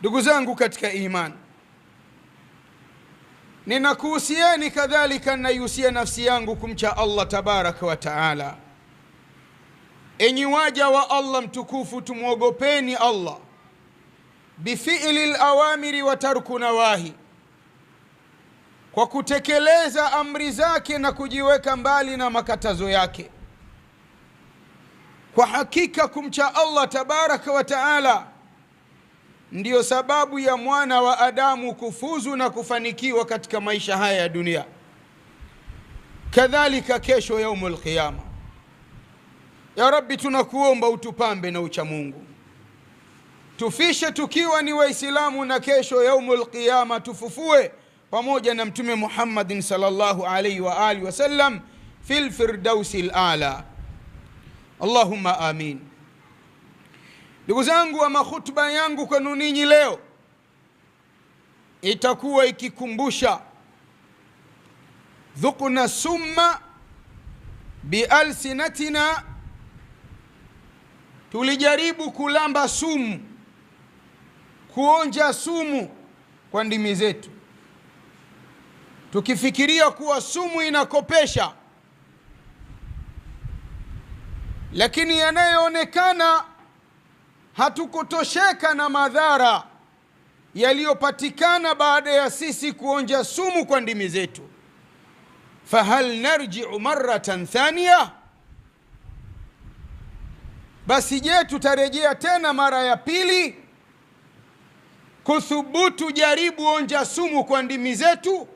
Ndugu zangu katika imani, ninakuhusieni kadhalika naihusia nafsi yangu kumcha Allah tabaraka wa taala. Enyi waja wa Allah mtukufu, tumuogopeni Allah bifi'li al-awamiri wa tarku nawahi, kwa kutekeleza amri zake na kujiweka mbali na makatazo yake. Kwa hakika kumcha Allah tabaraka wa taala ndiyo sababu ya mwana wa Adamu kufuzu na kufanikiwa katika maisha haya ya dunia, kadhalika kesho yaumul qiyama. Ya Rabbi, tunakuomba utupambe na ucha Mungu, tufishe tukiwa ni Waislamu, na kesho yaumul qiyama tufufue pamoja na Mtume Muhammadin sallallahu alayhi wa alihi wasallam fil firdausil a'la. Allahumma amin. Ndugu zangu, ama khutba yangu kwenu ninyi leo itakuwa ikikumbusha dhuqna summa bialsinatina. Tulijaribu kulamba sumu, kuonja sumu kwa ndimi zetu, tukifikiria kuwa sumu inakopesha, lakini yanayoonekana hatukutosheka na madhara yaliyopatikana baada ya sisi kuonja sumu kwa ndimi zetu. Fahal narji'u marratan thaniya, basi je, tutarejea tena mara ya pili kuthubutu jaribu onja sumu kwa ndimi zetu?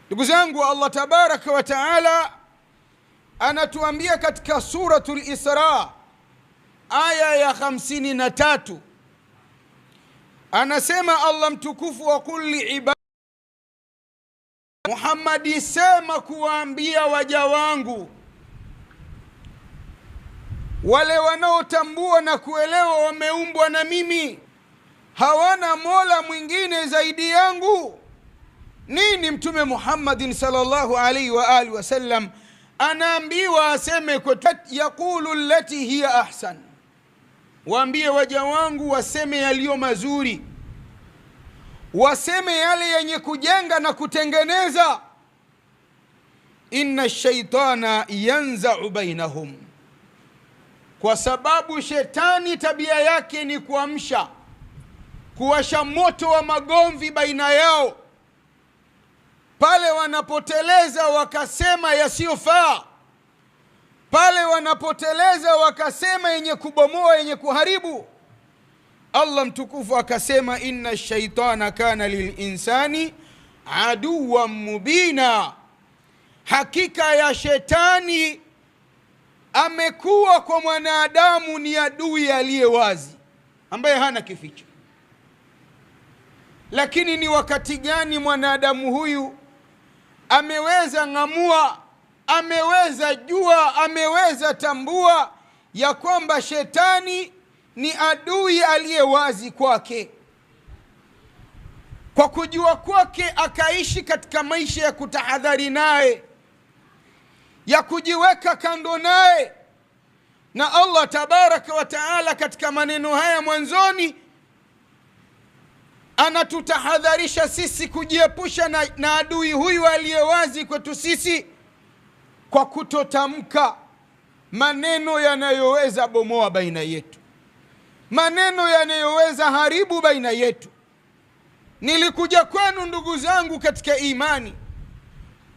Ndugu zangu, Allah tabaraka wa taala anatuambia katika suratul Isra aya ya 53, anasema Allah mtukufu, wa kulli ibadi Muhammadi, sema kuwaambia waja wangu wale wanaotambua na kuelewa wameumbwa na mimi, hawana mola mwingine zaidi yangu. Nini Mtume Muhammadin sallallahu alaihi wa alihi wasallam anaambiwa aseme kwa yaqulu allati hiya ahsan, waambie waja wangu waseme yaliyo mazuri, waseme yale yenye kujenga na kutengeneza. Inna shaitana yanza'u bainahum, kwa sababu shetani tabia yake ni kuamsha, kuwasha moto wa magomvi baina yao pale wanapoteleza wakasema yasiyofaa, pale wanapoteleza wakasema yenye kubomoa, yenye kuharibu. Allah mtukufu akasema, inna shaitana kana lilinsani aduwan mubina, hakika ya shetani amekuwa kwa mwanadamu ni adui aliye wazi, ambaye hana kificho. Lakini ni wakati gani mwanadamu huyu ameweza ng'amua, ameweza jua, ameweza tambua ya kwamba shetani ni adui aliye wazi kwake? Kwa kujua kwake akaishi katika maisha ya kutahadhari naye, ya kujiweka kando naye. Na Allah tabaraka wa taala katika maneno haya mwanzoni anatutahadharisha sisi kujiepusha na adui huyu aliye wazi kwetu sisi, kwa kutotamka maneno yanayoweza bomoa baina yetu, maneno yanayoweza haribu baina yetu. Nilikuja kwenu ndugu zangu katika imani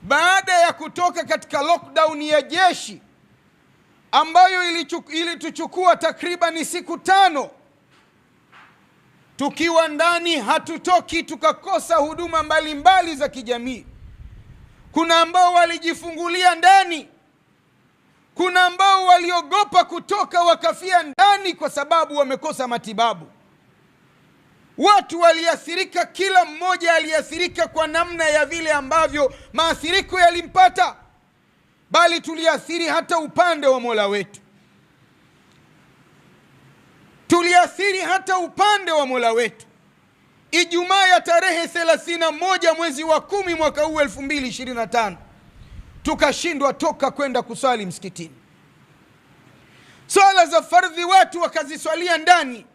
baada ya kutoka katika lockdown ya jeshi ambayo ilituchukua takriban siku 5, tukiwa ndani, hatutoki, tukakosa huduma mbalimbali za kijamii. Kuna ambao walijifungulia ndani, kuna ambao waliogopa kutoka wakafia ndani kwa sababu wamekosa matibabu. Watu waliathirika, kila mmoja aliathirika kwa namna ya vile ambavyo maathiriko yalimpata, bali tuliathiri hata upande wa Mola wetu, tuliathiri hata upande wa Mola wetu. Ijumaa ya tarehe 31 mwezi wa 10 mwaka huu 2025 tukashindwa toka kwenda kusali msikitini. Swala za fardhi watu wakaziswalia ndani,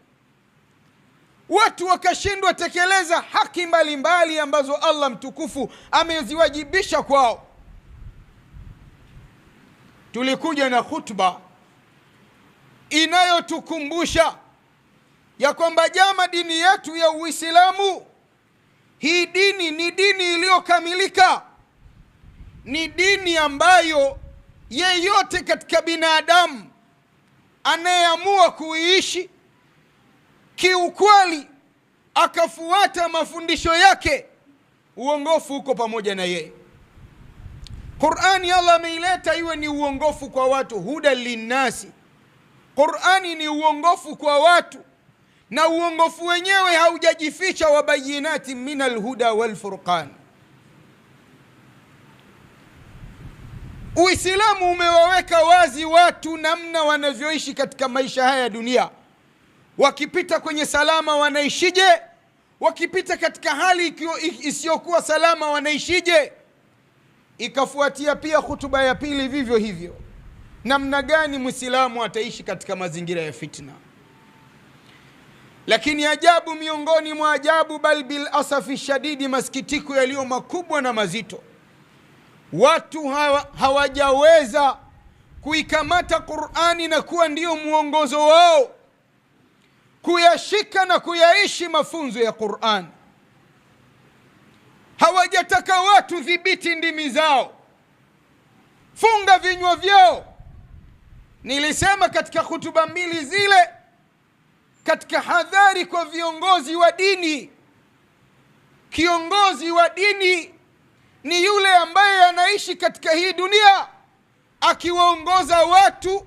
watu wakashindwa tekeleza haki mbalimbali ambazo Allah mtukufu ameziwajibisha kwao. Tulikuja na khutba inayotukumbusha ya kwamba jama, dini yetu ya Uislamu, hii dini ni dini iliyokamilika, ni dini ambayo yeyote katika binadamu anayeamua kuiishi kiukweli akafuata mafundisho yake, uongofu uko pamoja na yeye. Qur'ani Allah ameileta iwe ni uongofu kwa watu, huda linnasi. Qur'ani ni uongofu kwa watu, na uongofu wenyewe haujajificha, wa bayinati min alhuda walfurqan. Uislamu umewaweka wazi watu namna wanavyoishi katika maisha haya ya dunia. Wakipita kwenye salama wanaishije, wakipita katika hali isiyokuwa salama wanaishije. Ikafuatia pia hutuba ya pili vivyo hivyo, namna gani Muislamu ataishi katika mazingira ya fitna. Lakini ajabu miongoni mwa ajabu, bal bil asafi shadidi, masikitiko yaliyo makubwa na mazito, watu hawajaweza kuikamata Qur'ani na kuwa ndio muongozo wao, kuyashika na kuyaishi mafunzo ya Qur'ani. Hawajataka watu dhibiti ndimi zao, funga vinywa vyao. Nilisema katika hutuba mbili zile, katika hadhari kwa viongozi wa dini, kiongozi wa dini ni yule ambaye anaishi katika hii dunia akiwaongoza watu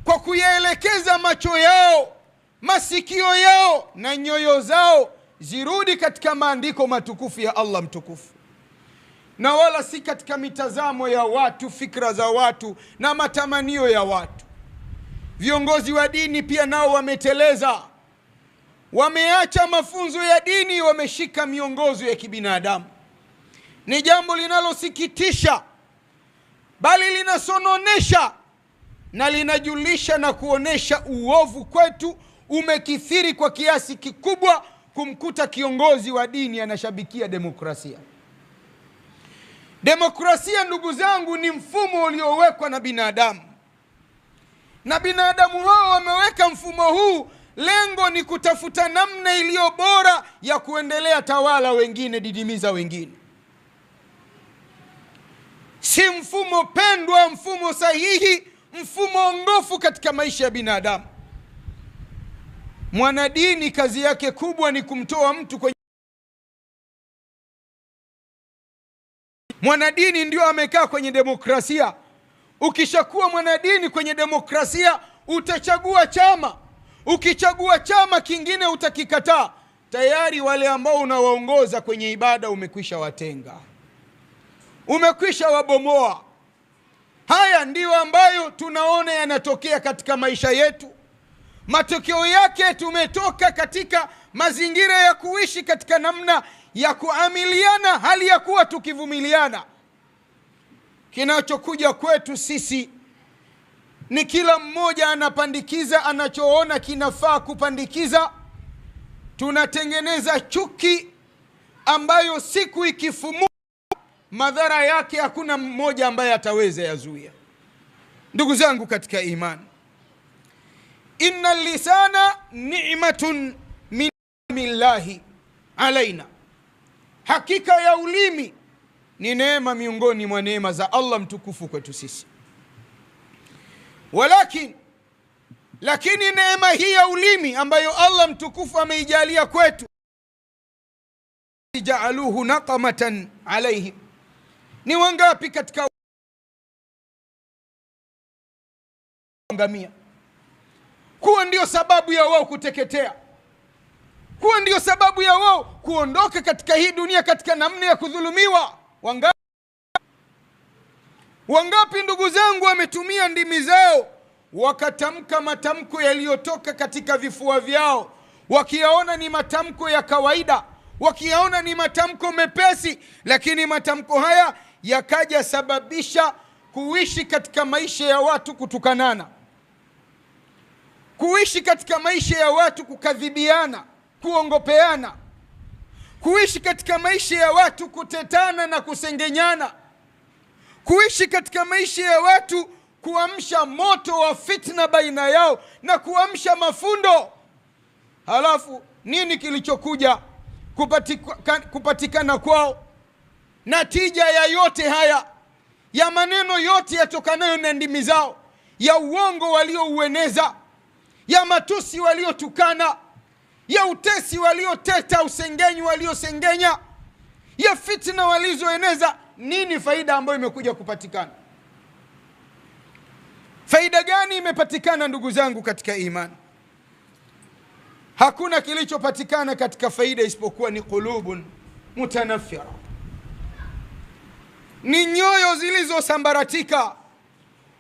kwa kuyaelekeza macho yao, masikio yao na nyoyo zao zirudi katika maandiko matukufu ya Allah mtukufu, na wala si katika mitazamo ya watu, fikra za watu na matamanio ya watu. Viongozi wa dini pia nao wameteleza, wameacha mafunzo ya dini, wameshika miongozo ya kibinadamu. Ni jambo linalosikitisha, bali linasononesha na linajulisha na kuonesha uovu kwetu umekithiri kwa kiasi kikubwa, kumkuta kiongozi wa dini anashabikia demokrasia. Demokrasia, ndugu zangu, ni mfumo uliowekwa na binadamu, na binadamu wao wameweka mfumo huu, lengo ni kutafuta namna iliyo bora ya kuendelea tawala wengine, didimiza wengine. Si mfumo pendwa, mfumo sahihi, mfumo ongofu katika maisha ya binadamu. Mwanadini kazi yake kubwa ni kumtoa mtu kwenye... Mwanadini ndio amekaa kwenye demokrasia. Ukishakuwa mwanadini kwenye demokrasia, utachagua chama. Ukichagua chama kingine utakikataa, tayari wale ambao unawaongoza kwenye ibada umekwisha watenga, umekwisha wabomoa. Haya ndiyo ambayo tunaona yanatokea katika maisha yetu. Matokeo yake tumetoka katika mazingira ya kuishi katika namna ya kuamiliana, hali ya kuwa tukivumiliana. Kinachokuja kwetu sisi ni kila mmoja anapandikiza anachoona kinafaa kupandikiza. Tunatengeneza chuki ambayo siku ikifumua, madhara yake hakuna mmoja ambaye ataweza yazuia. Ndugu zangu katika imani, inna lisana ni'matun min Allahi alaina, hakika ya ulimi ni neema miongoni mwa neema za Allah mtukufu kwetu sisi. Lakini neema hii ya ulimi ambayo Allah mtukufu ameijalia kwetu, ja'aluhu naqamatan alaihim, ni wangapi katika ngamia kuwa ndio sababu ya wao kuteketea, kuwa ndio sababu ya wao kuondoka katika hii dunia katika namna ya kudhulumiwa. Wangapi ndugu zangu wametumia ndimi zao wakatamka matamko yaliyotoka katika vifua vyao, wakiyaona ni matamko ya kawaida, wakiyaona ni matamko mepesi, lakini matamko haya yakaja sababisha kuishi katika maisha ya watu kutukanana, kuishi katika maisha ya watu kukadhibiana, kuongopeana, kuishi katika maisha ya watu kutetana na kusengenyana, kuishi katika maisha ya watu kuamsha moto wa fitna baina yao na kuamsha mafundo. Halafu nini kilichokuja kupatikana kwao? Natija ya yote haya, ya maneno yote yatokanayo na ndimi zao, ya uongo walioueneza, ya matusi waliotukana, ya utesi walioteta, usengenyi waliosengenya, ya fitna walizoeneza. Nini faida ambayo imekuja kupatikana? Faida gani imepatikana ndugu zangu katika imani? Hakuna kilichopatikana katika faida isipokuwa ni qulubun mutanafira, ni nyoyo zilizosambaratika,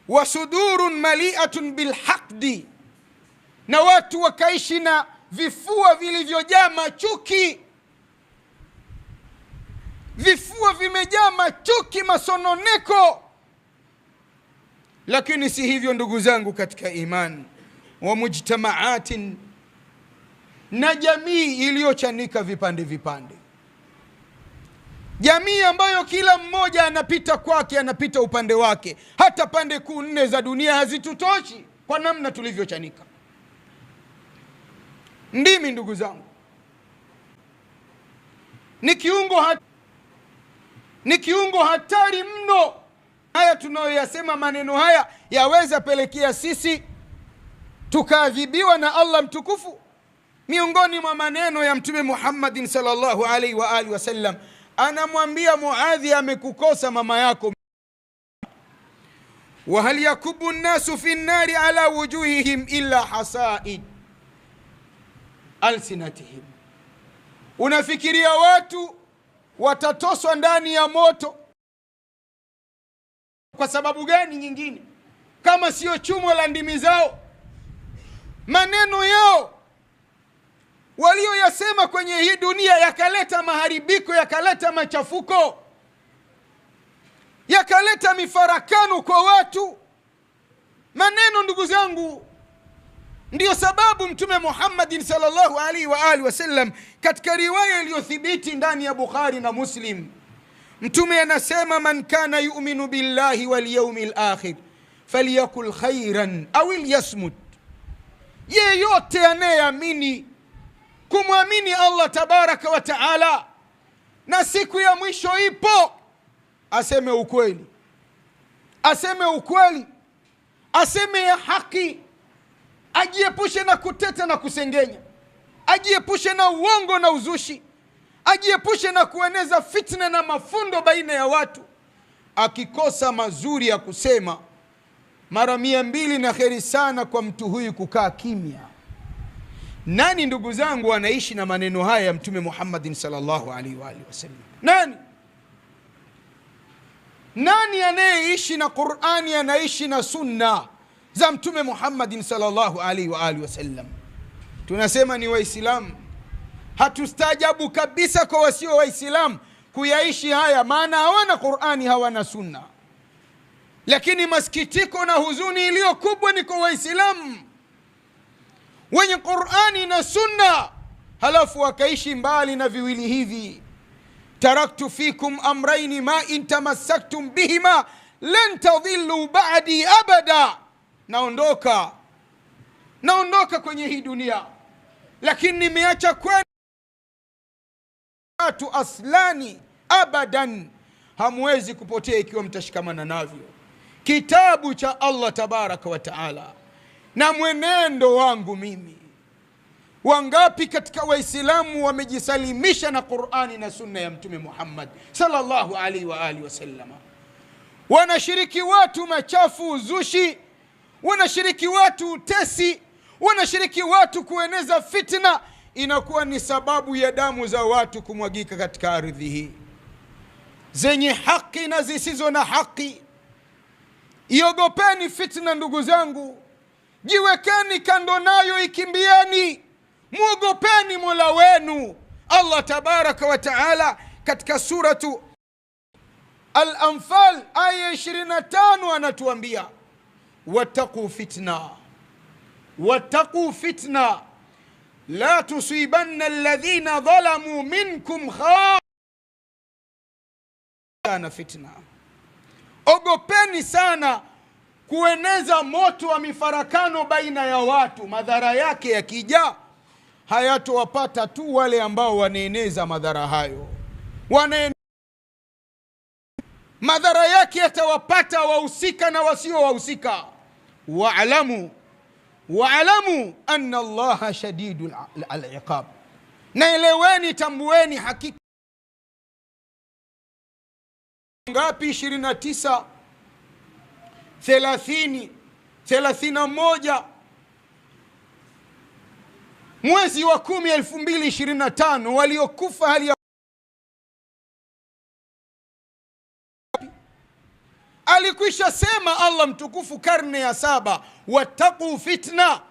wa sudurun mali'atun bilhaqdi, na watu wakaishi na vifua vilivyojaa machuki. Vifua vimejaa machuki, masononeko. Lakini si hivyo ndugu zangu katika imani. Wa mujtamaatin, na jamii iliyochanika vipande vipande, jamii ambayo kila mmoja anapita kwake, anapita upande wake. Hata pande kuu 4 za dunia hazitutoshi kwa namna tulivyochanika. Ndimi ndugu zangu ni kiungo hatari mno. Haya tunayoyasema, maneno haya yaweza pelekea sisi tukaadhibiwa na Allah mtukufu. Miongoni mwa maneno ya Mtume Muhammadin sallallahu alaihi wa alihi wasallam, anamwambia Muadhi, amekukosa mama yako. Wa hal yakubu nnasu fi nnari ala wujuhihim illa hasaid alsinatihim. Unafikiria watu watatoswa ndani ya moto kwa sababu gani nyingine kama sio chumo la ndimi zao? Maneno yao walioyasema kwenye hii dunia yakaleta maharibiko, yakaleta machafuko, yakaleta mifarakano kwa watu. Maneno ndugu zangu, ndiyo sababu Mtume Muhammadin sallallahu alaihi wa alihi wasallam katika riwaya iliyothibiti ndani ya Bukhari na Muslim, Mtume anasema, man kana yu'minu billahi wal yawmil akhir falyakul khairan au liyasmut. Yeyote anayeamini, kumwamini Allah tabaraka wa taala na siku ya mwisho ipo, aseme ukweli, aseme ukweli, aseme ya haki, ajiepushe na kuteta na kusengenya, ajiepushe na uongo na uzushi, ajiepushe na kueneza fitna na mafundo baina ya watu. Akikosa mazuri ya kusema, mara 200 na kheri sana kwa mtu huyu kukaa kimya. Nani ndugu zangu anaishi na maneno haya ya Mtume Muhammadin sallallahu alaihi wa alihi wasallam? Nani anayeishi na Qur'ani, anaishi na sunna za Mtume Muhammadin sallallahu alaihi wa alihi wasallam? Tunasema ni Waislamu. Hatustaajabu kabisa kwa wasio Waislamu kuyaishi haya, maana hawana Qur'ani, hawana sunna. Lakini masikitiko na huzuni iliyo kubwa ni kwa Waislamu wenye Qur'ani na sunna, halafu wakaishi mbali na viwili hivi. Taraktu fikum amraini ma in tamassaktum bihima lan tadhillu ba'di abada. Naondoka kwenye hii dunia, lakini nimeacha kwenu watu aslani abadan, hamwezi kupotea ikiwa mtashikamana navyo, kitabu cha Allah tabaraka wa taala na mwenendo wangu mimi. Wangapi katika Waislamu wamejisalimisha na Qur'ani na sunna ya Mtume Muhammad sallallahu alaihi wa alihi wasallam? Wanashiriki watu machafu, uzushi, wanashiriki watu utesi, wanashiriki watu kueneza fitna. Inakuwa ni sababu ya damu za watu kumwagika katika ardhi hii, zenye haki na zisizo na haki. Iogopeni fitna ndugu zangu, jiwekeni kando nayo, ikimbieni, muogopeni Mola wenu. Allah tabaraka wa taala katika suratu Al-Anfal aya 25 anatuambia, wattaqu fitna la tusibanna alladhina dhalamu minkum khasatan fitna. Ogopeni sana kueneza moto wa mifarakano baina ya watu. Madhara yake yakija hayatowapata tu wale ambao wanaeneza madhara hayo, madhara yake yatawapata wahusika na wasio wahusika. Wa'lamu anna Allaha shadidul iqab. Naeleweni, tambueni hakika. Ngapi? 29, 30, 31 mwezi wa 10 2025 waliokufa hali ya alikwisha sema Allah mtukufu karne ya 7, wattaqu fitna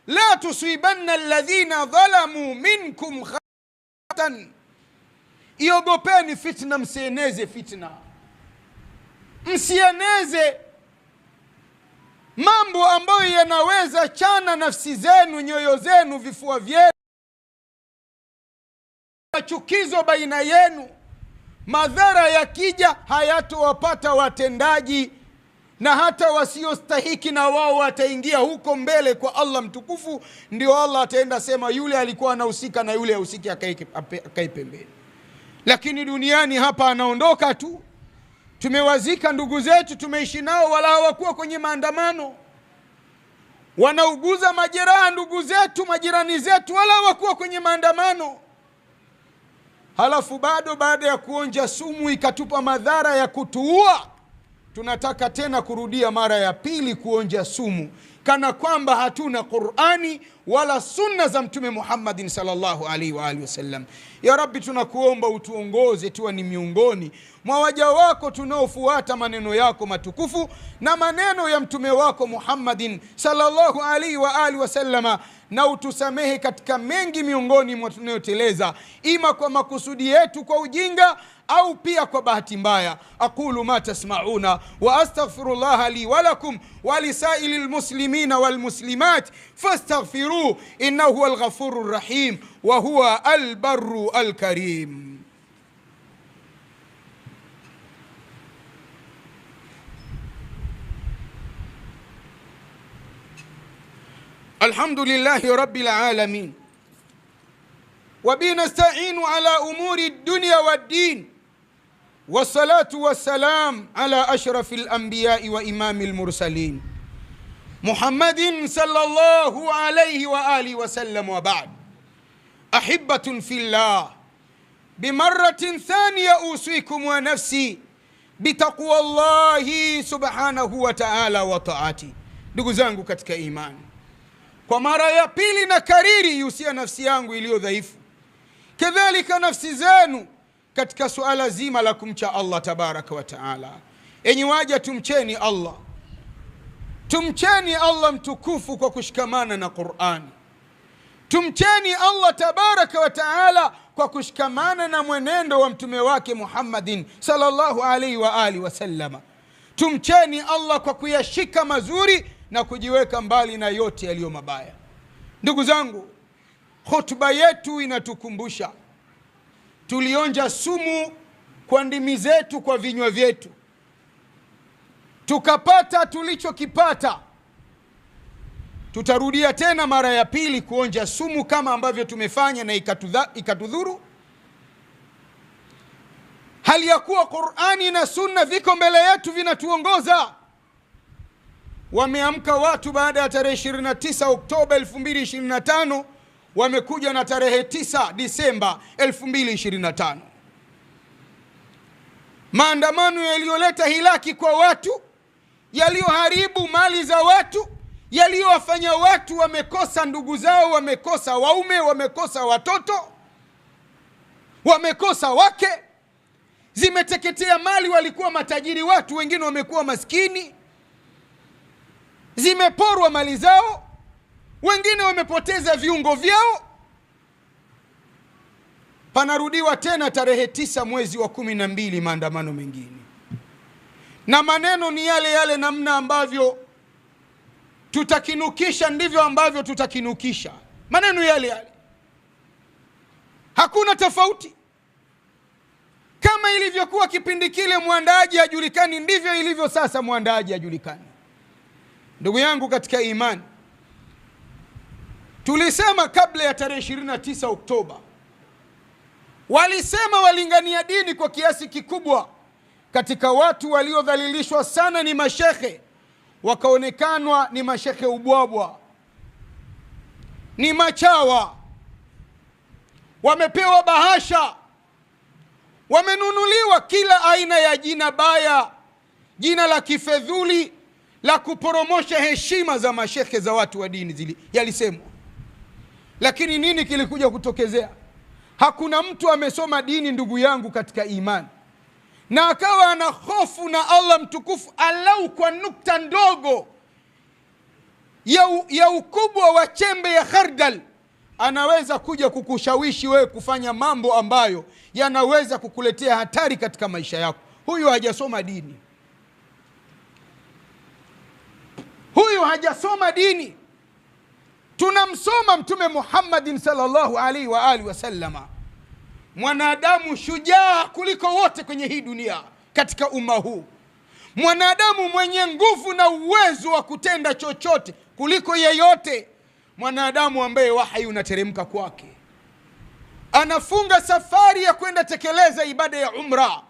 la tusibanna alladhina dhalamu minkum khasatan. Iogopeni fitna, msieneze fitna, msieneze mambo ambayo yanaweza chana nafsi zenu, nyoyo zenu, vifua vyenu, machukizo baina yenu. Madhara yakija hayatowapata watendaji, na hata wasiostahiki na wao wataingia huko mbele kwa Allah mtukufu. Ndio Allah ataenda sema yule alikuwa anahusika na yule hahusiki akae pembeni. Lakini duniani hapa anaondoka tu. Tumewazika ndugu zetu, tumeishi nao, wala hawakuwa kwenye maandamano. Wanauguza majeraha ndugu zetu, majirani zetu, wala hawakuwa kwenye maandamano. Halafu bado baada ya kuonja sumu ikatupa madhara ya kutuua, tunataka tena kurudia mara ya pili kuonja sumu, kana kwamba hatuna Qur'ani wala sunna za Mtume Muhammadin sallallahu alaihi wa alihi wasallam. Ya Rabbi, tunakuomba utuongoze tuwe ni miongoni mwa waja wako tunaofuata maneno yako matukufu na maneno ya Mtume wako Muhammadin sallallahu alaihi wa alihi wasallama, na utusamehe katika mengi miongoni mwa tunayoteleza, ima kwa makusudi yetu kwa ujinga au pia kwa bahati mbaya. Aqulu ma tasma'una wa astaghfirullah li wa lakum wa lisailil muslimina wal muslimat fastaghfiruhu innahu huwal ghafurur rahim wa huwa al barru al karim. Alhamdulillahi rabbil alamin wa bihi nasta'inu ala umuri dunya wad din, wassalatu wassalam ala ashrafil anbiya'i wa imamil mursalin Muhammadin sallallahu alayhi wa alihi wa sallam. Wa ba'd, ahibbatun fillah, bimarratin thaniya usikum wa nafsi bitaqwa Allahi subhanahu wa ta'ala wa ta'ati. Ndugu zangu katika imani, kwa mara ya pili na kariri yusia nafsi yangu iliyo dhaifu, kadhalika nafsi zenu, katika suala zima la kumcha Allah tabaraka wa taala. Enyi waja, tumcheni Allah, tumcheni Allah mtukufu kwa kushikamana na Qur'ani. Tumcheni Allah tabaraka wa taala kwa kushikamana na mwenendo wa mtume wake Muhammadin sallallahu alaihi wa alihi wasallama. Tumcheni Allah kwa kuyashika mazuri na kujiweka mbali na yote yaliyo mabaya. Ndugu zangu, hotuba yetu inatukumbusha tulionja sumu kwa ndimi zetu, kwa vinywa vyetu, tukapata tulichokipata. Tutarudia tena mara ya pili kuonja sumu kama ambavyo tumefanya na ikatudhuru, hali ya kuwa Qur'ani na Sunna viko mbele yetu vinatuongoza. Wameamka watu baada ya tarehe 29 Oktoba 2025, wamekuja na tarehe 9 Disemba 2025, maandamano yaliyoleta hilaki kwa watu, yaliyoharibu mali za watu, yaliyowafanya watu wamekosa ndugu zao, wamekosa waume, wamekosa watoto, wamekosa wake, zimeteketea mali. Walikuwa matajiri watu, wengine wamekuwa maskini, zimeporwa mali zao, wengine wamepoteza viungo vyao. Panarudiwa tena tarehe 9 mwezi wa 12 maandamano mengine, na maneno ni yale yale. Namna ambavyo tutakinukisha ndivyo ambavyo tutakinukisha, maneno yale yale. hakuna tofauti. Kama ilivyokuwa kipindi kile mwandaaji hajulikani, ndivyo ilivyo sasa mwandaaji hajulikani. Ndugu yangu katika imani, tulisema kabla ya tarehe 29 Oktoba, walisema walingania dini kwa kiasi kikubwa. Katika watu waliodhalilishwa sana ni mashekhe, wakaonekanwa ni mashekhe ubwabwa, ni machawa, wamepewa bahasha, wamenunuliwa kila aina ya jina baya, jina la kifedhuli la kuporomosha heshima za mashekhe za watu wa dini yalisemwa. Lakini nini kilikuja kutokezea? Hakuna mtu amesoma dini, ndugu yangu katika imani, na akawa ana hofu na Allah mtukufu alau kwa nukta ndogo ya ukubwa wa chembe ya khardal, anaweza kuja kukushawishi wewe kufanya mambo ambayo yanaweza kukuletea hatari katika maisha yako. Huyu hajasoma dini, huyu hajasoma dini. Tunamsoma Mtume Muhammadin sallallahu alaihi wa alihi wasallama, mwanadamu shujaa kuliko wote kwenye hii dunia katika umma huu, mwanadamu mwenye nguvu na uwezo wa kutenda chochote kuliko yeyote, mwanadamu ambaye wahi unateremka kwake. Anafunga safari ya kwenda tekeleza ibada ya umra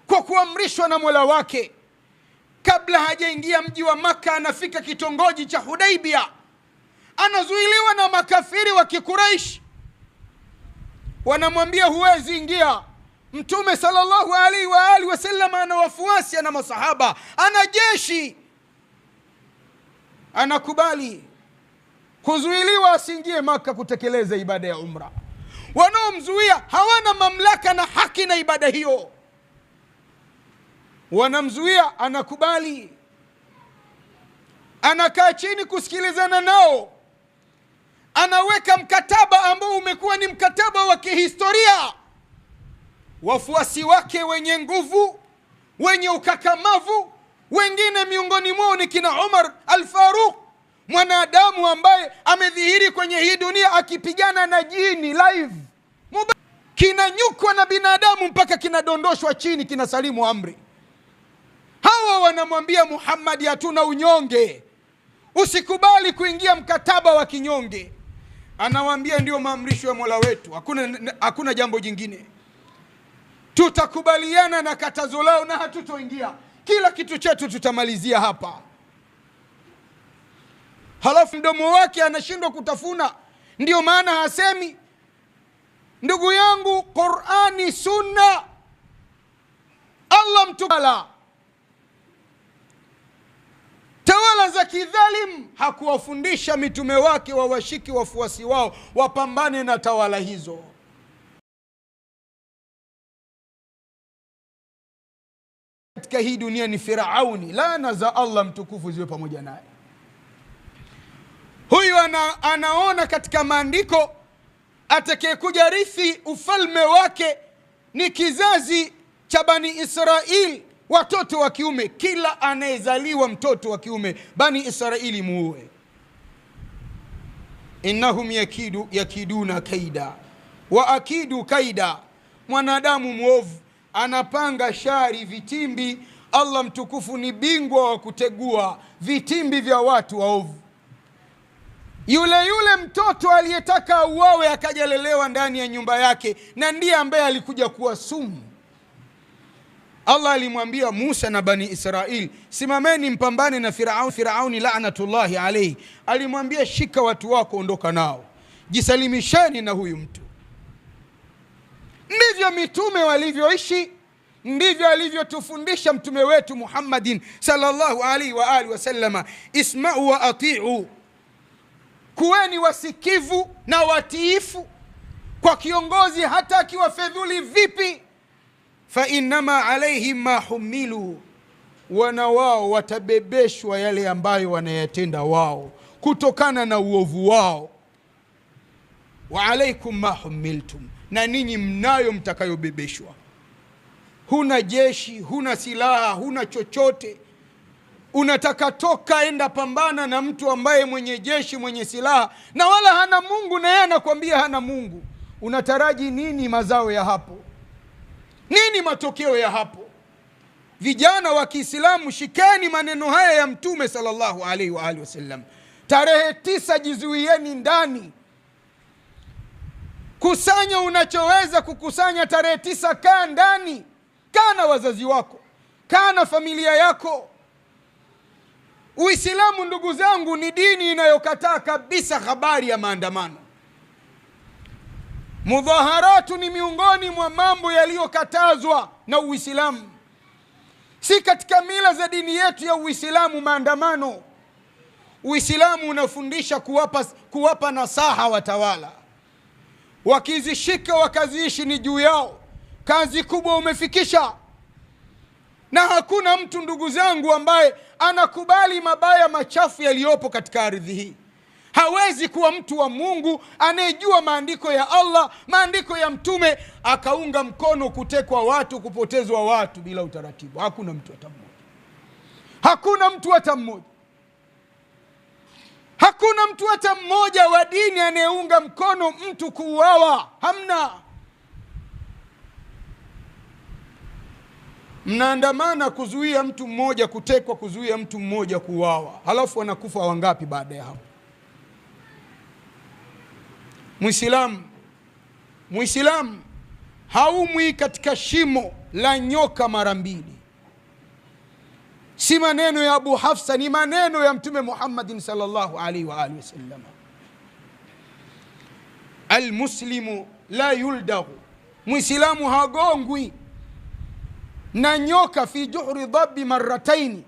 kwa kuamrishwa na Mola wake. Kabla hajaingia mji wa Maka, anafika kitongoji cha Hudaibia, anazuiliwa na makafiri wa Kikuraish. Wanamwambia huwezi ingia. Mtume sallallahu alaihi wa alihi wasallam ana wafuasi, ana masahaba, ana jeshi, anakubali kuzuiliwa asiingie Maka kutekeleza ibada ya umra. Wanaomzuia hawana mamlaka na haki na ibada hiyo, wanamzuia, anakubali, anakaa chini kusikilizana nao, anaweka mkataba ambao umekuwa ni mkataba wa kihistoria. Wafuasi wake wenye nguvu, wenye ukakamavu, wengine miongoni mwao ni kina Umar al-Faruq, mwanadamu ambaye amedhihiri kwenye hii dunia akipigana na jini live, kinanyukwa na binadamu mpaka kinadondoshwa chini, kinasalimu amri. Hawa wanamwambia Muhammad, hatuna unyonge, usikubali kuingia mkataba wa kinyonge. Anawaambia ndio maamrisho ya Mola wetu, hakuna jambo jingine. Tutakubaliana na katazo lao na hatutoingia, kila kitu chetu tutamalizia hapa. Halafu mdomo wake anashindwa kutafuna, ndio maana hasemi. Ndugu yangu, Qur'ani, Sunna, Allah mtukala. Tawala za kidhalim hakuwafundisha mitume wake wawashiki wafuasi wao wapambane na tawala hizo. Katika hii dunia ni Firauni, laana za Allah mtukufu ziwe pamoja naye. Huyu anaona katika maandiko atakayekuja rithi ufalme wake ni kizazi cha Bani Israili, watoto wa kiume. Kila anayezaliwa mtoto wa kiume Bani Israili muue. Innahum yakiduna kaida wa akidu kaida. Mwanadamu muovu anapanga shari, vitimbi. Allah mtukufu ni bingwa wa kutegua vitimbi vya watu waovu. Yule mtoto aliyetaka auawe akajalelewa ndani ya nyumba yake, na ndiye ambaye alikuja kuwa sumu. Allah alimwambia Musa na Bani Israili, simameni mpambane na Firauni laanatullahi alayhi. Alimwambia shika watu wako, ondoka nao, jisalimisheni na huyu mtu. Ndivyo mitume walivyoishi, ndivyo alivyotufundisha mtume wetu Muhammadin sallallahu alaihi wa alihi wasallama. Isma'u wa ati'u, kuweni wasikivu na watiifu kwa kiongozi hata akiwa fedhuli vipi. Fa innama alaihim ma humilu, wana wao watabebeshwa yale ambayo wanayatenda wao kutokana na uovu wao. Wa alaikum ma humiltum, na ninyi mnayo mtakayobebeshwa. Huna jeshi, huna silaha, huna chochote, unataka toka enda pambana na mtu ambaye mwenye jeshi, mwenye silaha, na wala hana Mungu, na yeye anakuambia hana Mungu. unataraji nini mazao ya hapo? Nini matokeo ya hapo? Vijana wa Kiislamu, shikeni maneno haya ya Mtume sallallahu alaihi wa alihi wasallam. Tarehe 9 jizuieni ndani. Kusanya unachoweza kukusanya tarehe 9, kaa ndani. Kaa na wazazi wako, kaa na familia yako. Uislamu, ndugu zangu, ni dini inayokataa kabisa habari ya maandamano. Mudhaharatu ni miongoni mwa mambo yaliyokatazwa na Uislamu. Si katika mila za dini yetu ya Uislamu maandamano. Uislamu unafundisha kuwapa nasaha watawala. Wakizishika wakaziishi ni juu yao. Kazi kubwa umefikisha. Na hakuna mtu, ndugu zangu, ambaye anakubali mabaya machafu yaliyopo katika ardhi hii. Hawezi kuwa mtu wa Mungu anayejua maandiko ya Allah, maandiko ya Mtume, akaunga mkono kutekwa watu, kupotezwa watu bila utaratibu. Hakuna mtu hata mmoja. Hakuna mtu hata mmoja. Hakuna mtu hata mmoja wa dini anayeunga mkono mtu kuuawa. Hamna. Mnaandamana kuzuia mtu mmoja kutekwa, kuzuia mtu mmoja kuuawa. Halafu wanakufa wangapi baada ya hapo? Muislamu haumwi katika shimo la nyoka mara mbili. Si maneno ya Abu Hafsa, ni maneno ya Mtume Muhammadin sallallahu alaihi wa alihi wasallam. Almuslimu la yuldagu, Muislamu hagongwi na nyoka fi juhri dhabbi marrataini.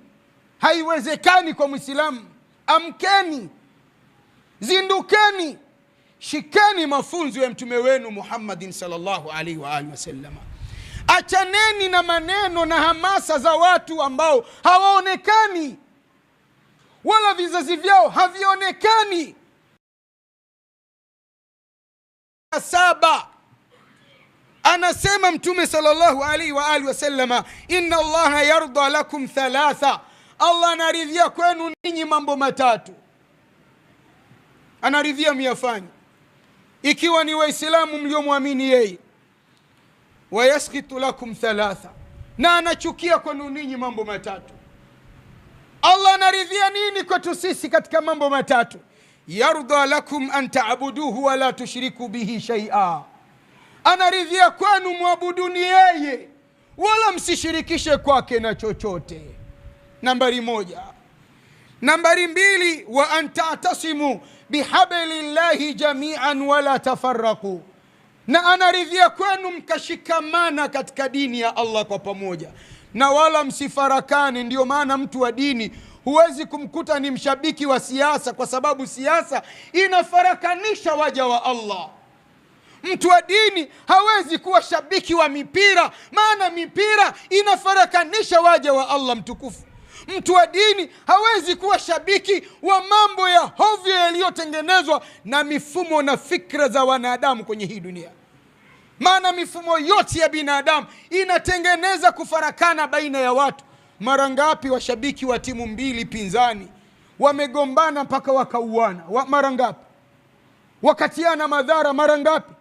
Haiwezekani kwa Muislamu. Amkeni, zindukeni, shikeni mafunzo ya mtume wenu Muhammadin sallallahu alaihi wa alihi wasallam. Achaneni na maneno na hamasa za watu ambao hawaonekani, wala vizazi vyao havionekani. 7 anasema mtume sallallahu alaihi wa alihi wasallam, inna Allaha yarda lakum 3. Allah anaridhia kwenu ninyi mambo matatu. Anaridhia myafanye ikiwa ni Waislamu mliomwamini yeye. Wa yaskitu lakum 3, na anachukia kwenu ninyi mambo matatu. Allah anaridhia nini kwetu sisi katika mambo matatu? Yarda lakum an ta'buduhu wa la tushriku bihi shay'a. Anaridhia kwenu muabuduni yeye wala msishirikishe kwake na chochote. Nambari 1. Nambari 2, wa an ta'tasimu bihablillahi jami'an wala tafarraqu. Na anaridhia kwenu mkashikamana katika dini ya Allah kwa pamoja na wala msifarakane. Ndio maana mtu wa dini huwezi kumkuta ni mshabiki wa siasa, kwa sababu siasa inafarakanisha waja wa Allah. Mtu wa dini hawezi kuwa shabiki wa mipira, maana mipira inafarakanisha waja wa Allah mtukufu. Mtu wa dini hawezi kuwa shabiki wa mambo ya hovyo yaliyotengenezwa na mifumo na fikra za wanadamu kwenye hii dunia, maana mifumo yote ya binadamu inatengeneza kufarakana baina ya watu. Mara ngapi washabiki wa timu mbili pinzani wamegombana mpaka wakauana? Mara ngapi? Wakatiana madhara mara ngapi?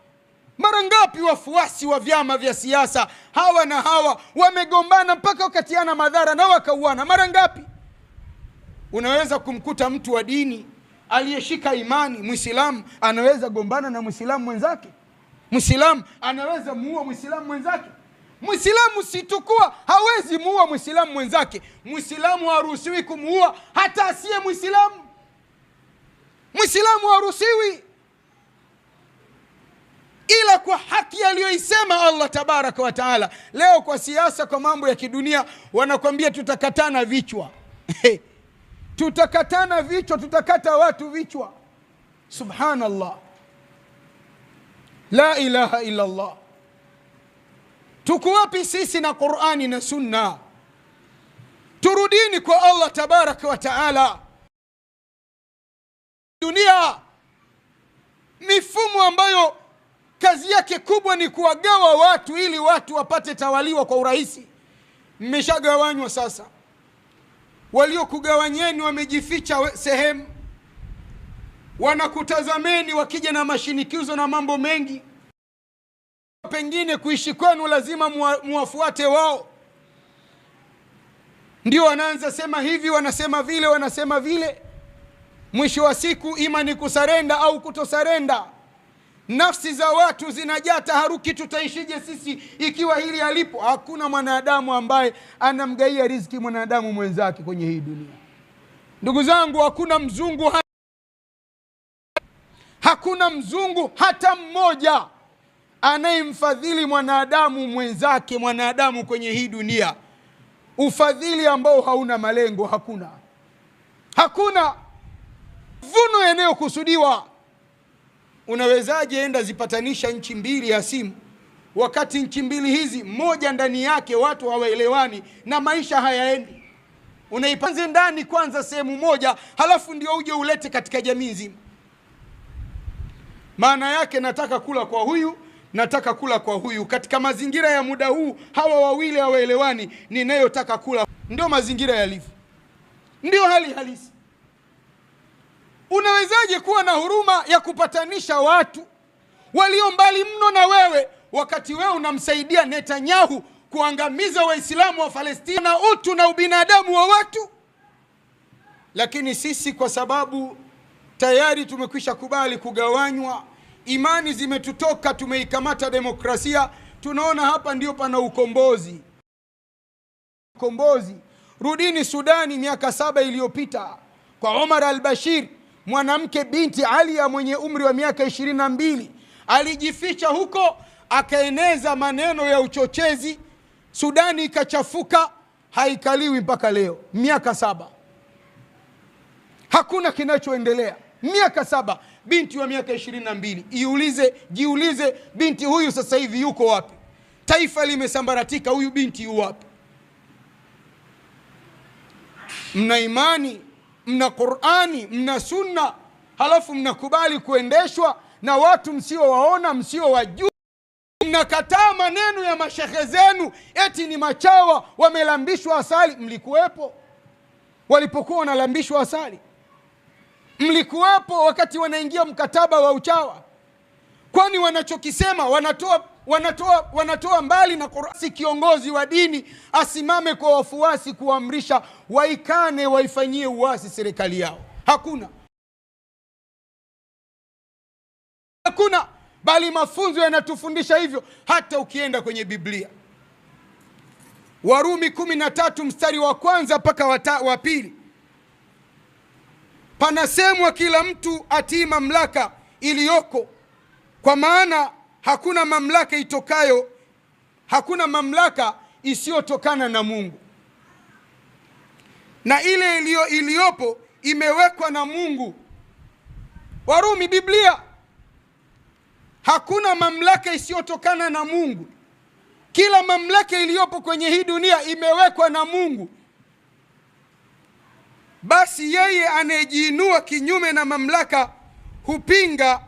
Mara ngapi wafuasi wa vyama vya siasa hawa na hawa wamegombana mpaka wakatiana madhara na wakauana? Mara ngapi? Unaweza kumkuta mtu wa dini aliyeshika imani, Muislamu, anaweza gombana na Muislamu mwenzake? Muislamu anaweza muua Muislamu mwenzake? Muislamu situkuwa hawezi muua Muislamu mwenzake, Muislamu haruhusiwi kumuua hata asiye Muislamu. Muislamu haruhusiwi ila kwa haki aliyoisema Allah tabaraka wa taala. Leo kwa siasa, kwa mambo ya kidunia, wanakwambia tutakatana vichwa. Tutakatana vichwa, tutakata watu vichwa. Subhanallah, la ilaha illa Allah. Tuko wapi sisi na Qur'ani na Sunna? Turudini kwa Allah tabaraka wa taala. Dunia mifumo ambayo kazi yake kubwa ni kuwagawa watu ili watu wapate tawaliwa kwa urahisi, mmeshagawanywa sasa. Waliokugawanyeni wamejificha sehemu, wanakutazameni wakija na mashinikizo na mambo mengi. pengine kuishi kwenu lazima muwafuate wao. Ndio wanaanza sema hivi, wanasema vile, wanasema vile. Mwisho wa siku ima ni kusarenda au kutosarenda. Nafsi za watu zinajaa taharuki, tutaishije sisi ikiwa hili halipo? Hakuna mwanadamu ambaye anamgaia riziki mwanadamu mwenzake kwenye hii dunia. Ndugu zangu, hakuna mzungu hata mmoja anayemfadhili mwanadamu mwenzake, mwanadamu kwenye hii dunia. Ufadhili ambao hauna malengo, hakuna vuno yanayokusudiwa. Unawezaje enda zipatanisha nchi mbili ya simu, wakati nchi mbili hizi moja ndani yake watu hawaelewani na maisha hayaendi? Unaipanze ndani kwanza sehemu moja, halafu ndio uje ulete katika jamii nzima. Maana yake nataka kula kwa huyu, nataka kula kwa huyu. Katika mazingira ya muda huu hawa wawili hawaelewani, ninayotaka kula. Ndio mazingira yalivyo, ndio hali halisi. Unawezaje kuwa na huruma ya kupatanisha watu walio mbali mno na wewe, wakati wewe unamsaidia Netanyahu kuangamiza Waislamu wa Palestina na utu na ubinadamu wa watu? Lakini sisi kwa sababu tayari tumekwisha kubali kugawanywa, imani zimetutoka, tumeikamata demokrasia, tunaona hapa ndio pana ukombozi. Rudini Sudani miaka 7 iliyopita kwa Omar al-Bashir, mwanamke binti Alia mwenye umri wa miaka 22 alijificha huko, akaeneza maneno ya uchochezi. Sudani ikachafuka, haikaliwi mpaka leo, miaka 7. Hakuna kinachoendelea. Miaka 7, binti wa miaka 22. Jiulize binti huyu sasa hivi yuko wapi? Taifa limesambaratika, huyu binti yu wapi? Mna imani, mna Qur'ani, mna sunna, halafu mnakubali kuendeshwa na watu msiowaona, msiowajua. Mnakataa maneno ya mashehe zenu eti ni machawa, wamelambishwa asali. Mlikuwepo walipokuwa wanalambishwa asali? Mlikuwepo wakati wanaingia mkataba wa uchawa? Kwani wanachokisema wanatoa mbali na Qur'ani? Kiongozi wa dini asimame kwa wafuasi kuamrisha waikane, waifanyie uasi serikali yao? Hakuna, bali mafunzo yanatufundisha hivyo. Hata ukienda kwenye Biblia, Warumi 13 mstari wa 1 mpaka wa 2, panasemwa kila mtu atii mamlaka iliyoko, kwa maana hakuna mamlaka isiyotokana na Mungu, na ile iliyopo imewekwa na Mungu. Warumi, Biblia. Hakuna mamlaka isiyotokana na Mungu. Kila mamlaka iliyopo kwenye hii dunia imewekwa na Mungu. Basi yeye anayejiinua kinyume na mamlaka hupinga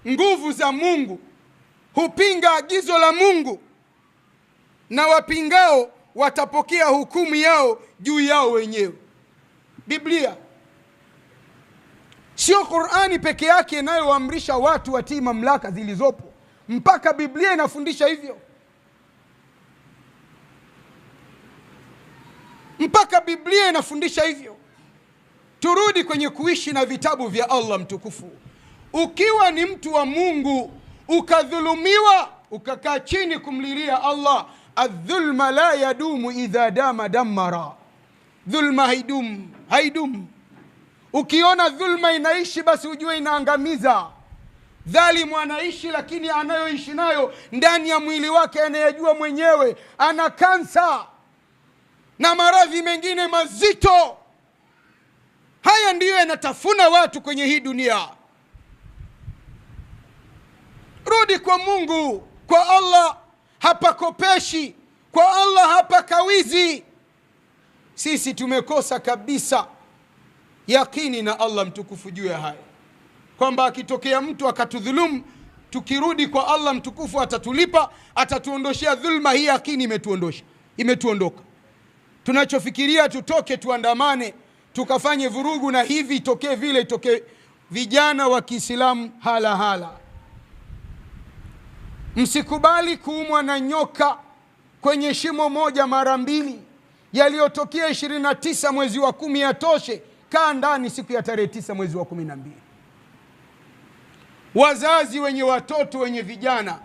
nguvu za Mungu, hupinga agizo la Mungu, na wapingao watapokea hukumu yao juu yao wenyewe. Biblia. Sio Qur'ani peke yake inayoamrisha watu watii mamlaka zilizopo, mpaka Biblia inafundisha hivyo. Mpaka Biblia inafundisha hivyo. Turudi kwenye kuishi na vitabu vya Allah mtukufu. Ukiwa ni mtu wa Mungu ukadhulumiwa, ukakaa chini kumlilia Allah, adh-dhulma la yadumu idha dama dammara. Dhulma haidum. Ukiona dhulma inaishi, basi ujue inaangamiza. Dhalimu anaishi, lakini anayoishi nayo ndani ya mwili wake anayajua mwenyewe. Ana kansa na maradhi mengine mazito. Haya ndiyo yanatafuna watu kwenye hii dunia. Rudi kwa Mungu, kwa Allah hapakopeshi, kwa Allah hapakawizi. Sisi tumekosa kabisa yakini na Allah mtukufu juu ya haya, kwamba akitokea mtu akatudhulumu, tukirudi kwa Allah mtukufu atatulipa, atatuondoshea dhulma hii. Yakini imetuondoka. Tunachofikiria tutoke tuandamane tukafanye vurugu na hivi itokee vile itokee. Vijana wa Kiislamu hala. Msikubali kuumwa na nyoka kwenye shimo moja mara mbili. Yaliyotokea 29 mwezi wa 10 yatoshe. Kaa ndani siku ya tarehe 9 mwezi wa 12. Wazazi wenye watoto, wenye vijana,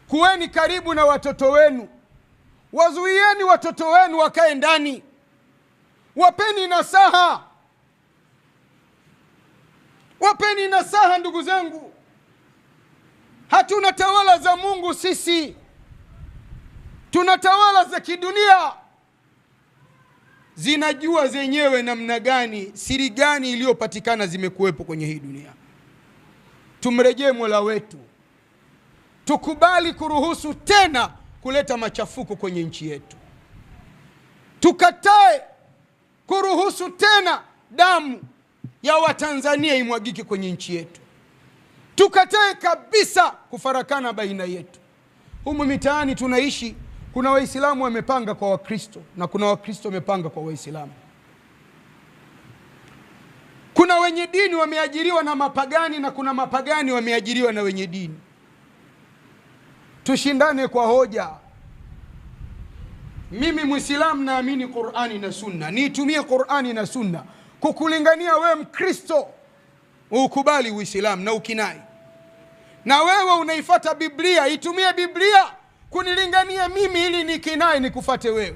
kuweni karibu na watoto wenu. Wazuieni watoto wenu wakae ndani. Wapeni nasaha. Wapeni nasaha ndugu zangu. Hatuna tawala za Mungu sisi. Tuna tawala za kidunia. Zinajua zenyewe namna gani, siri gani iliyopatikana zimekuwepo kwenye hii dunia. Tumrejee Mola wetu. Tukubali kuruhusu tena kuleta machafuko kwenye nchi yetu. Tukatae kuruhusu tena damu ya Watanzania imwagike kwenye nchi yetu. Tukatae kabisa kufarakana baina yetu. Humu mitaani tunaishi, kuna Waislamu wamepanga kwa Wakristo na kuna Wakristo wamepanga kwa Waislamu. Kuna wenye dini wameajiriwa na mapagani na kuna mapagani wameajiriwa na wenye dini. Tushindane kwa hoja. Mimi Muislamu naamini Qur'ani na Sunna. Niitumie Qur'ani na Sunna kukulingania wewe Mkristo ukubali Uislamu na ukinai. Na wewe unaifuata Biblia, itumie Biblia kunilingania mimi ili nikinai nikufate wewe.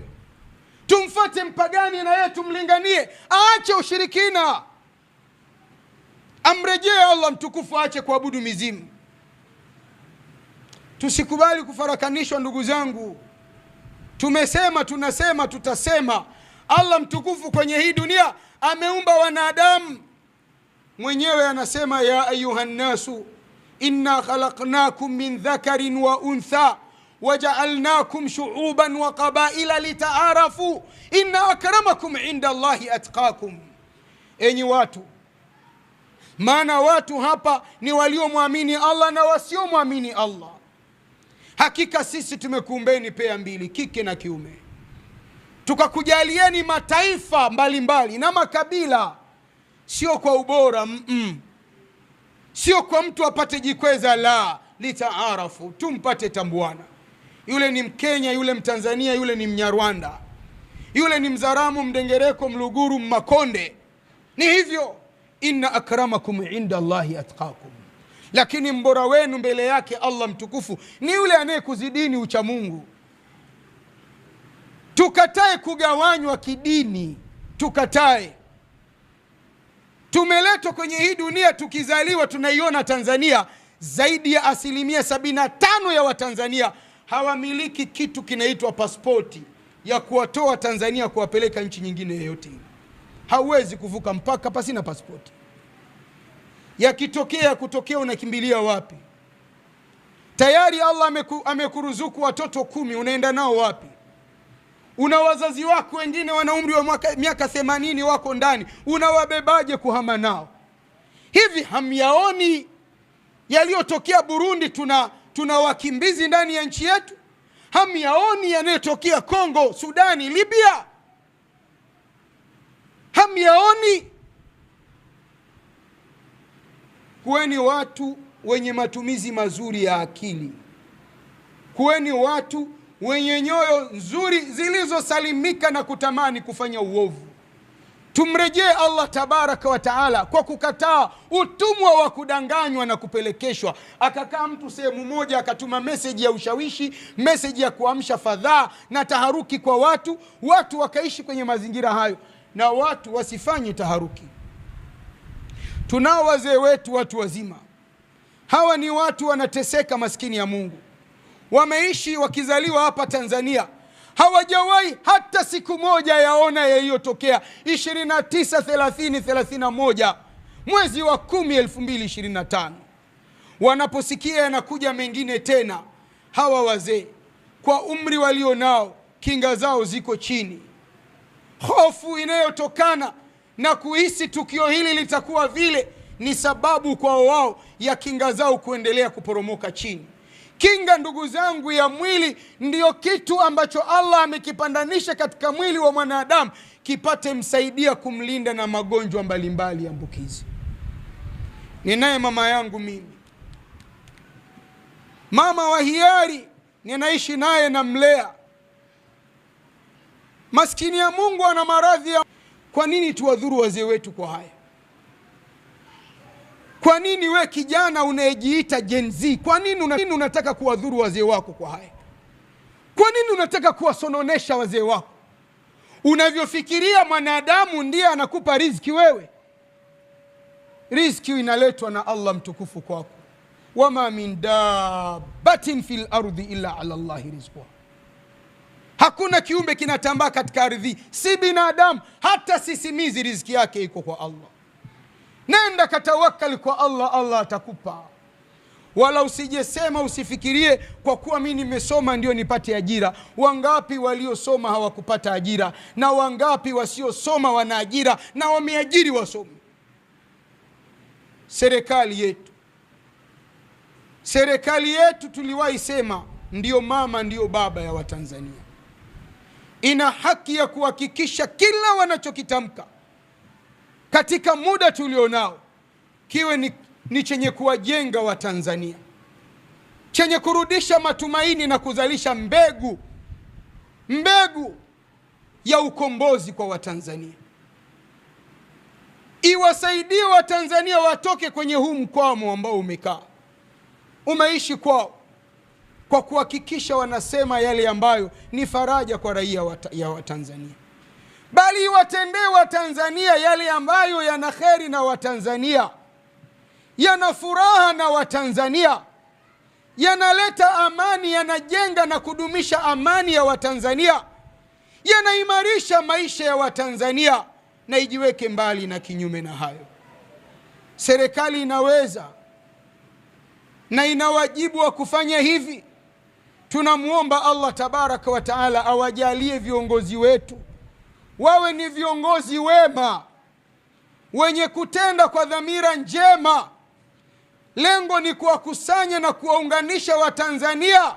Tumfate mpagani na yeye tumlinganie, aache ushirikina. Amrejee Allah mtukufu, aache kuabudu mizimu. Tusikubali kufarakanishwa ndugu zangu. Tumesema, tunasema, tutasema. Allah mtukufu kwenye hii dunia ameumba wanadamu. Mwenyewe anasema ya ayuhan nasu inna khalaqnakum min dhakarin wa untha waja'alnakum shu'uban wa qabaila litaarafu inna akramakum inda Allahi atqakum. Enyi watu, maana watu hapa ni waliomwamini Allah na wasiomwamini Allah. Hakika sisi tumekuumbeni pea mbili, kike na kiume. Tukakujalieni mataifa mbalimbali na makabila, sio kwa ubora, sio kwa mtu apate jikweza, la, litaarafu, tumpate tambuana. Yule ni Mkenya, yule Mtanzania, yule ni Mnyarwanda, yule ni Mzaramu, Mdengereko, Mluguru, Mmakonde. Ni hivyo. Inna akramakum inda Allahi atqakum. Lakini mbora wenu mbele yake Allah mtukufu ni yule anayekuzidini ucha Mungu. Tukatae kugawanywa kidini. Tukatae. Tumeletwa kwenye hii dunia, tukizaliwa tunaiona Tanzania zaidi ya 75% ya Watanzania hawamiliki kitu kinaitwa pasipoti ya kuwatoa Tanzania kuwapeleka nchi nyingine yoyote. Hauwezi kuvuka mpaka pasina pasipoti. Yakitokea kutokea unakimbilia wapi? Tayari Allah amekuruzuku watoto 10, unaenda nao wapi? Una wazazi wako wengine wana umri wa miaka 80 wako ndani, unawabebaje kuhama nao? Hivi hamyaoni yaliyotokea Burundi? Tuna wakimbizi ndani ya nchi yetu. Hamyaoni yanayotokea Kongo, Sudani, Libya? Hamyaoni? Kuweni watu wenye matumizi mazuri ya akili. Kuweni watu wenye nyoyo nzuri zilizosalimika na kutamani kufanya uovu. Tumrejee Allah tabaraka wa taala kwa kukataa utumwa wa kudanganywa na kupelekeshwa. Akakaa mtu sehemu moja akatuma message ya ushawishi, message ya kuamsha fadhaa na taharuki kwa watu. Watu wakaishi kwenye mazingira hayo na watu wasifanye taharuki. Tunao wazee wetu, watu wazima. Hawa ni watu wanateseka, maskini ya Mungu. Wameishi wakizaliwa hapa Tanzania, hawajawahi hata siku moja yaona yaliyotokea 29, 30, 31 mwezi wa 10, 2025. Wanaposikia yanakuja mengine tena, hawa wazee kwa umri walio nao, kinga zao ziko chini. Hofu inayotokana na kuhisi tukio hili litakuwa vile ni sababu kwa wao ya kinga zao kuendelea kuporomoka chini. Kinga ndugu zangu ya mwili ndiyo kitu ambacho Allah amekipandanisha katika mwili wa mwanadamu kipate msaidia kumlinda na magonjwa mbalimbali ya ambukizi. Ninaye mama yangu mimi, Mama wa hiari ninaishi naye na mlea, maskini ya Mungu ana maradhi ya... Kwa nini tuwadhuru wazee wetu kwa haya? Kwa nini we kijana unayejiita Gen Z, kwa nini unataka kuwadhuru wazee wako kwa haya? Kwa nini unataka kuwasononesha wazee wako? Unavyofikiria mwanadamu ndiye anakupa riziki wewe? Riziki inaletwa na Allah mtukufu kwako. Wama min dabbatin fil ardi illa ala Allahi rizquha. Hakuna kiumbe kinatambaa katika ardhi, si binadamu, hata sisimizi, riziki yake iko kwa Allah. Nenda katawakali kwa Allah, Allah atakupa. Wala usijesema, usifikirie kwa kuwa mimi nimesoma ndio nipate ajira. Wangapi waliosoma hawakupata ajira, na wangapi wasiosoma wana ajira na wameajiri wasomi. Serikali yetu tuliwahi sema ndio mama ndio baba ya Watanzania. Ina haki ya kuhakikisha kila wanachokitamka katika muda tulionao kiwe ni chenye kuwajenga Watanzania, chenye kurudisha matumaini na kuzalisha mbegu ya ukombozi kwa Watanzania. Iwasaidie Watanzania watoke kwenye huu mkwamo ambao umeishi kwao, kwa kuhakikisha wanasema yale ambayo ni faraja kwa raia ya Watanzania, bali watendee Watanzania yale ambayo yana kheri na Watanzania, yana furaha na Watanzania, yanaleta amani, yanajenga na kudumisha amani ya Watanzania, yanaimarisha maisha ya Watanzania, na ijiweke mbali na kinyume na hayo. Serikali inaweza na ina wajibu wa kufanya hivi. Tunamuomba Allah tabaraka wa taala awajalie viongozi wetu wawe ni viongozi wema, wenye kutenda kwa dhamira njema. Lengo ni kuwakusanya na kuwaunganisha Watanzania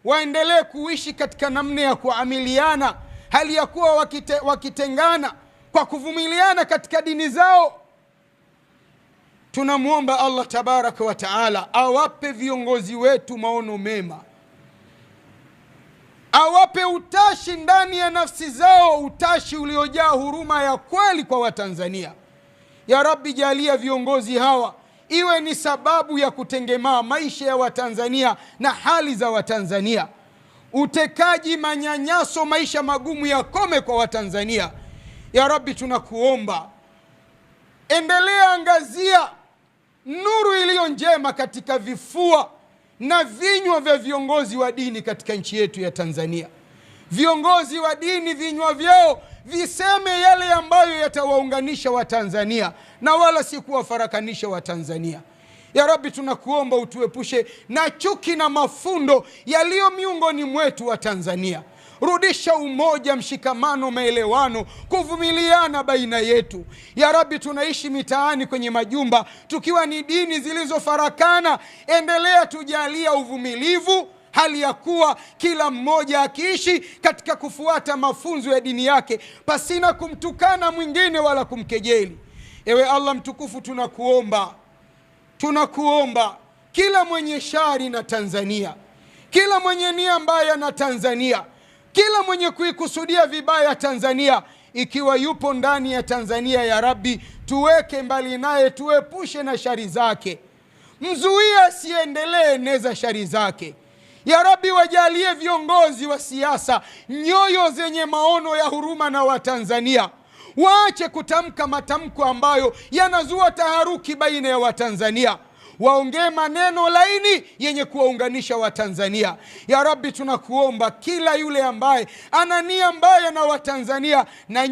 waendelee kuishi katika namna ya kuamiliana, hali ya kuwa wakitengana kwa kuvumiliana katika dini zao. Tunamuomba Allah tabaraka wa taala awape viongozi wetu maono mema, awape utashi ndani ya nafsi zao, utashi uliojaa huruma ya kweli kwa Watanzania. Ya Rabbi, jalia viongozi hawa iwe ni sababu ya kutengemaa maisha ya Watanzania na hali za Watanzania. Utekaji, manyanyaso, maisha magumu yakome kwa Watanzania. Ya Rabbi, tunakuomba endelea angazia nuru iliyo njema katika vifua na vinywa vya viongozi wa dini katika nchi yetu ya Tanzania. Viongozi wa dini vinywa vyao viseme yale ambayo yatawaunganisha Watanzania na wala si kuwafarakanisha Watanzania. Ya Rabbi, tunakuomba utuepushe na chuki na mafundo yaliyo miongoni mwetu wa Tanzania. Rudisha umoja, mshikamano, maelewano, kuvumiliana baina yetu. Ya Rabbi, tunaishi mitaani kwenye majumba tukiwa ni dini zilizofarakana. Endelea tujalia uvumilivu, hali ya kuwa kila mmoja akiishi katika kufuata mafunzo ya dini yake pasina kumtukana mwingine wala kumkejeli. Ewe Allah mtukufu, tunakuomba kila mwenye shari na Tanzania, kila mwenye nia mbaya na Tanzania, kila mwenye kuikusudia vibaya Tanzania, ikiwa yupo ndani ya Tanzania, ya Rabbi, tuweke mbali naye, tuepushe na shari zake, mzuie asiendelee eneza shari zake. Ya Rabbi, wajalie viongozi wa siasa nyoyo zenye maono ya huruma na Watanzania. Waache kutamka matamko ambayo yanazua taharuki baina ya Watanzania. Waongee maneno laini yenye kuwaunganisha Watanzania. Ya Rabbi, tunakuomba kila yule ambaye ana nia mbaya na Watanzania na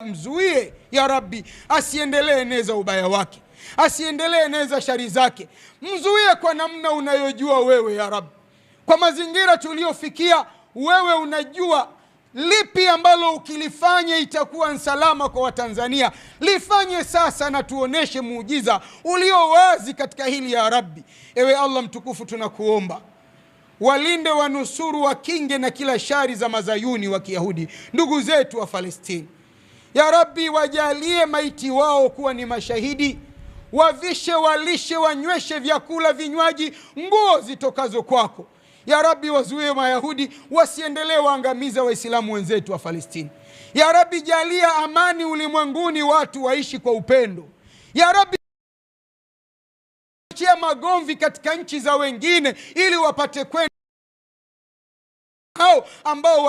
mzuie, ya Rabbi, asiendelee eneza ubaya wake, asiendelee eneza shari zake. Mzuie kwa namna unayojua wewe, ya Rabbi. Kwa mazingira tuliofikia, wewe unajua lipi ambalo ukilifanya itakuwa salama kwa Watanzania. Lifanye sasa na tuoneshe muujiza ulio wazi katika hili, ya Rabbi. Ewe Allah mtukufu, tunakuomba walinde, wanusuru, wakinge na kila shari za mazayuni wa Kiyahudi, ndugu zetu wa Palestina. Ya Rabbi, wajalie maiti wao kuwa ni mashahidi wavishe, walishe, wanyweshe vyakula, vinywaji, nguo zitokazo kwako. Ya Rabbi, wazuie Mayahudi wasiendelee waangamiza Waislamu wenzetu wa Palestina. Ya Rabbi, jalia amani ulimwenguni, watu waishi kwa upendo. Ya Rabbi, chia magomvi katika nchi za wengine ili wapate kwenda hao ambao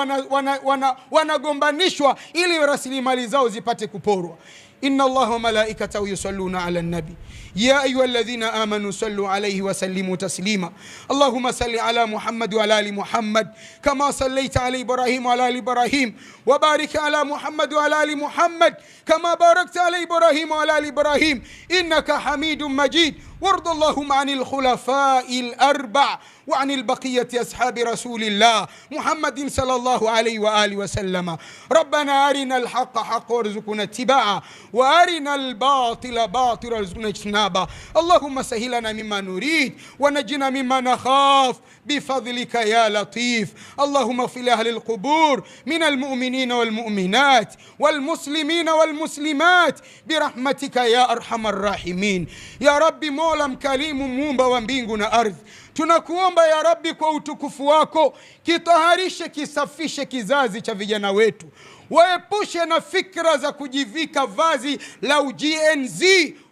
wanagombanishwa ili rasilimali zao zipate kuporwa. Inna Allaha wa malaikatahu yusalluna ala nabi ya ayyuhalladhina amanu sallu alayhi wa sallimu taslima. Allahumma salli ala Muhammad wa ala ali Muhammad kama sallaita ala Ibrahim wa ala ali Ibrahim wa barik ala Muhammad wa ala ali Muhammad kama barakta ala Ibrahim wa ala ali Ibrahim innaka Hamidum Majid. وارض اللهم عن الخلفاء الأربع وعن البقية أصحاب رسول الله محمد صلى الله عليه وآله وسلم. ربنا أرنا الحق حقا وارزقنا اتباعه وأرنا الباطل باطلا وارزقنا اجتنابه. اللهم سهلنا مما نريد ونجنا مما نخاف بفضلك يا لطيف. اللهم اغفر لأهل القبور من المؤمنين والمؤمنات والمسلمين والمسلمات برحمتك يا أرحم الراحمين. يا رب Mola mkarimu, muumba wa mbingu na ardhi, tunakuomba ya Rabbi kwa utukufu wako, kitaharishe, kisafishe kizazi cha vijana wetu, waepushe na fikra za kujivika vazi la UGNZ,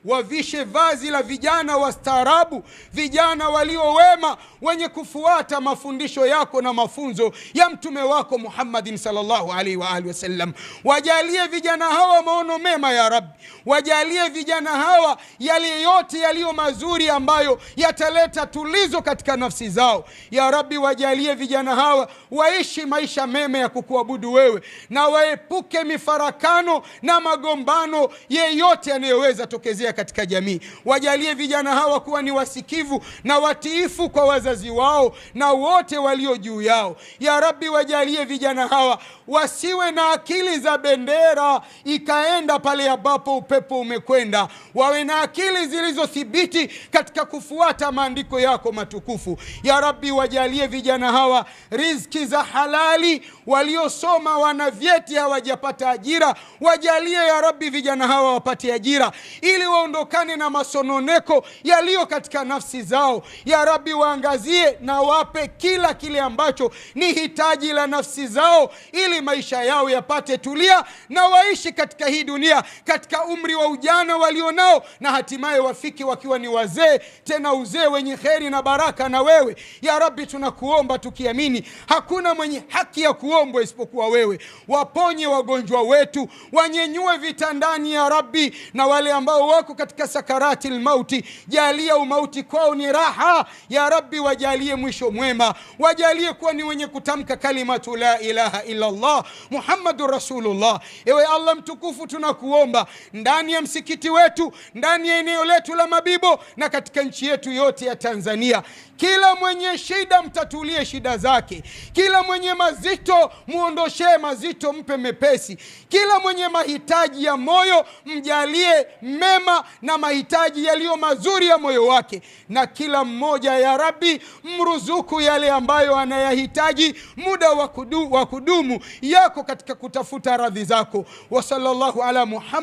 wavishe vazi la vijana wastaarabu, vijana walio wema, wenye kufuata mafundisho yako na mafunzo ya mtume wako Muhammadin sallallahu alaihi wa alihi wasallam. Wajalie vijana hawa maono mema ya Rabbi, wajalie vijana hawa yale yote yaliyo mazuri ambayo yataleta tulizo katika nafsi zao. Ya Rabbi, wajalie vijana hawa waishi maisha mema ya kukuabudu wewe, na waepuke mifarakano na magombano yeyote yanayoweza tokezea katika jamii. Wajalie vijana hawa kuwa ni wasikivu na watiifu kwa wazazi wao na wote walio juu yao. Ya Rabbi, wajalie vijana hawa wasiwe na akili za bendera ikaenda pale ambapo upepo umekwenda, wawe na akili zilizothibiti katika kufuata maandiko yako matukufu. Ya Rabbi, wajalie vijana hawa riziki za halali, waliosoma wana vyeti hawajapata ajira, wajalie ya Rabbi vijana hawa wapate ajira ili waondokane na masononeko yaliyo katika nafsi zao. Ya Rabbi, waangazie na wape kila kile ambacho ni hitaji la nafsi zao ili maisha yao yapate tulia na waishi katika hii dunia katika umri wa ujana walionao, na hatimaye wafiki wakiwa ni wazee, tena uzee wenye kheri na baraka na wewe. Ya Rabbi, tunakuomba tukiamini hakuna mwenye haki ya kuombwa isipokuwa wewe. Waponye wagonjwa wetu, wanyenyue vitandani ya Rabbi, na wale ambao wako katika sakarati mauti, jalia umauti kwao ni raha. Ya Rabbi, wajalie mwisho mwema, wajalie kuwa ni wenye kutamka kalimatu la ilaha illa Allah Muhammadur Rasulullah. Ewe Allah mtukufu, tunakuomba ndani ya msikiti wetu, ndani ya eneo letu la Mabibo, na katika nchi yetu yote ya Tanzania, kila mwenye shida mtatulie shida zake, kila mwenye mazito muondoshee mazito, mpe mepesi, kila mwenye mahitaji ya moyo mjalie mema na mahitaji yaliyo mazuri ya moyo wake, na kila mmoja ya Rabbi mruzuku yale ambayo anayahitaji muda wa kudumu yako katika kutafuta radhi zako. Wa sallallahu ala Muhammad